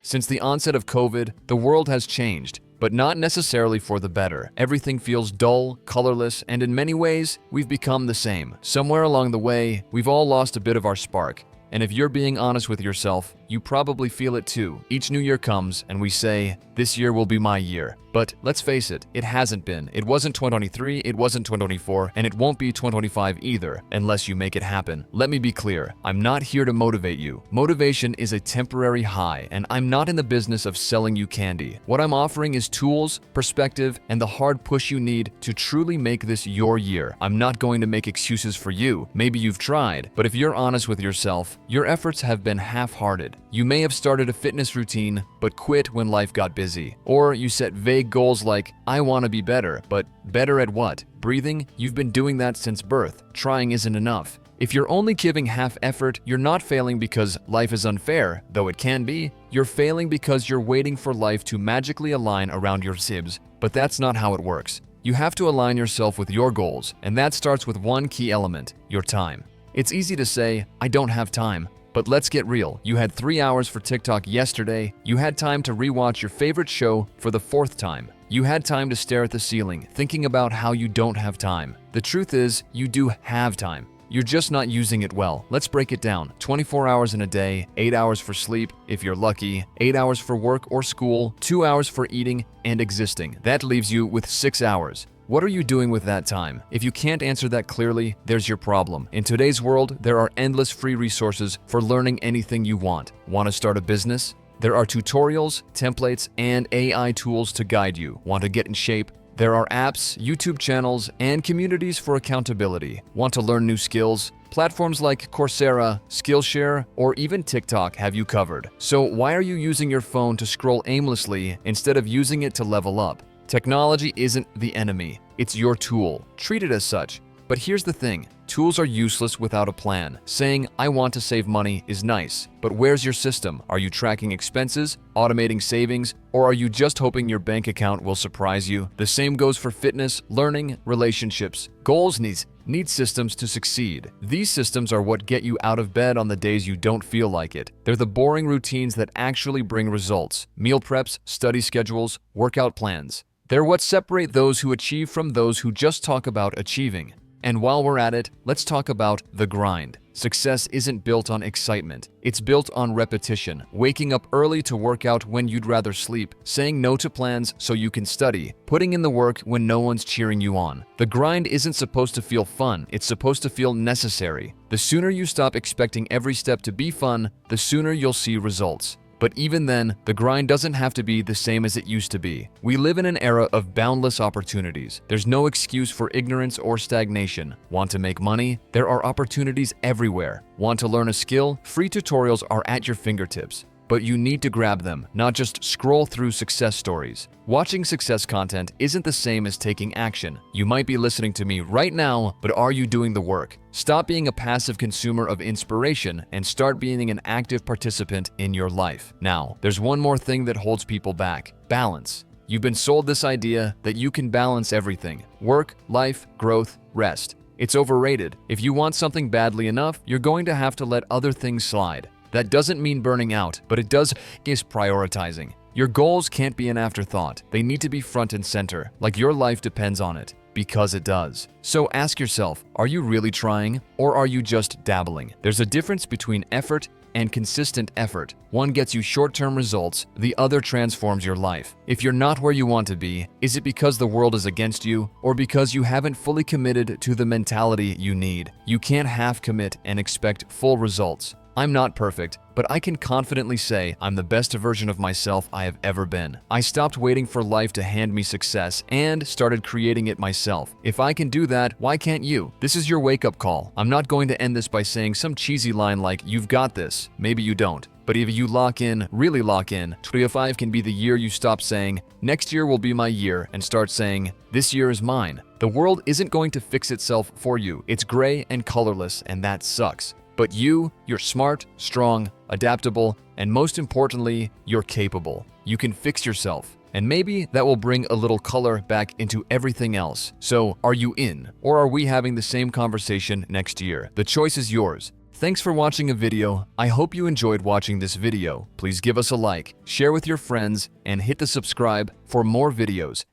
Since the onset of COVID, the world has changed, but not necessarily for the better. Everything feels dull, colorless, and in many ways, we've become the same. Somewhere along the way, we've all lost a bit of our spark. And if you're being honest with yourself, you probably feel it too. Each new year comes and we say, this year will be my year. But let's face it, it hasn't been. It wasn't 2023, it wasn't 2024, and it won't be 2025 either, unless you make it happen. Let me be clear, I'm not here to motivate you. Motivation is a temporary high, and I'm not in the business of selling you candy. What I'm offering is tools, perspective, and the hard push you need to truly make this your year. I'm not going to make excuses for you. Maybe you've tried, but if you're honest with yourself, your efforts have been half-hearted. You may have started a fitness routine, but quit when life got busy. Or you set vague goals like, I want to be better, but better at what? Breathing? You've been doing that since birth. Trying isn't enough. If you're only giving half effort, you're not failing because life is unfair, though it can be. You're failing because you're waiting for life to magically align around your sibs. But that's not how it works. You have to align yourself with your goals, and that starts with one key element, your time. It's easy to say, I don't have time. But let's get real. You had 3 hours for TikTok yesterday. You had time to rewatch your favorite show for the 4th time. You had time to stare at the ceiling, thinking about how you don't have time. The truth is, you do have time. You're just not using it well. Let's break it down. 24 hours in a day, 8 hours for sleep, if you're lucky, 8 hours for work or school, 2 hours for eating and existing. That leaves you with 6 hours. What are you doing with that time? If you can't answer that clearly, there's your problem. In today's world, there are endless free resources for learning anything you want. Want to start a business? There are tutorials, templates, and AI tools to guide you. Want to get in shape? There are apps, YouTube channels, and communities for accountability. Want to learn new skills? Platforms like Coursera, Skillshare, or even TikTok have you covered. So why are you using your phone to scroll aimlessly instead of using it to level up? Technology isn't the enemy, it's your tool. Treat it as such. But here's the thing, tools are useless without a plan. Saying, I want to save money is nice, but where's your system? Are you tracking expenses, automating savings, or are you just hoping your bank account will surprise you? The same goes for fitness, learning, relationships. Goals need systems to succeed. These systems are what get you out of bed on the days you don't feel like it. They're the boring routines that actually bring results. Meal preps, study schedules, workout plans. They're what separate those who achieve from those who just talk about achieving. And while we're at it, let's talk about the grind. Success isn't built on excitement. It's built on repetition. Waking up early to work out when you'd rather sleep, saying no to plans so you can study, putting in the work when no one's cheering you on. The grind isn't supposed to feel fun, it's supposed to feel necessary. The sooner you stop expecting every step to be fun, the sooner you'll see results. But even then, the grind doesn't have to be the same as it used to be. We live in an era of boundless opportunities. There's no excuse for ignorance or stagnation. Want to make money? There are opportunities everywhere. Want to learn a skill? Free tutorials are at your fingertips. But you need to grab them, not just scroll through success stories. Watching success content isn't the same as taking action. You might be listening to me right now, but are you doing the work? Stop being a passive consumer of inspiration and start being an active participant in your life. Now, there's one more thing that holds people back: balance. You've been sold this idea that you can balance everything: work, life, growth, rest. It's overrated. If you want something badly enough, you're going to have to let other things slide. That doesn't mean burning out, but it does is prioritizing. Your goals can't be an afterthought. They need to be front and center, like your life depends on it, because it does. So ask yourself, are you really trying, or are you just dabbling? There's a difference between effort and consistent effort. One gets you short-term results, the other transforms your life. If you're not where you want to be, is it because the world is against you, or because you haven't fully committed to the mentality you need? You can't half commit and expect full results. I'm not perfect, but I can confidently say I'm the best version of myself I have ever been. I stopped waiting for life to hand me success and started creating it myself. If I can do that, why can't you? This is your wake-up call. I'm not going to end this by saying some cheesy line like, you've got this. Maybe you don't. But if you lock in, really lock in, 2025 can be the year you stop saying, next year will be my year, and start saying, this year is mine. The world isn't going to fix itself for you. It's gray and colorless, and that sucks. But you're smart, strong, adaptable, and most importantly, you're capable. You can fix yourself. And maybe that will bring a little color back into everything else. So, are you in? Or are we having the same conversation next year? The choice is yours. Thanks for watching a video. I hope you enjoyed watching this video. Please give us a like, share with your friends, and hit the subscribe for more videos.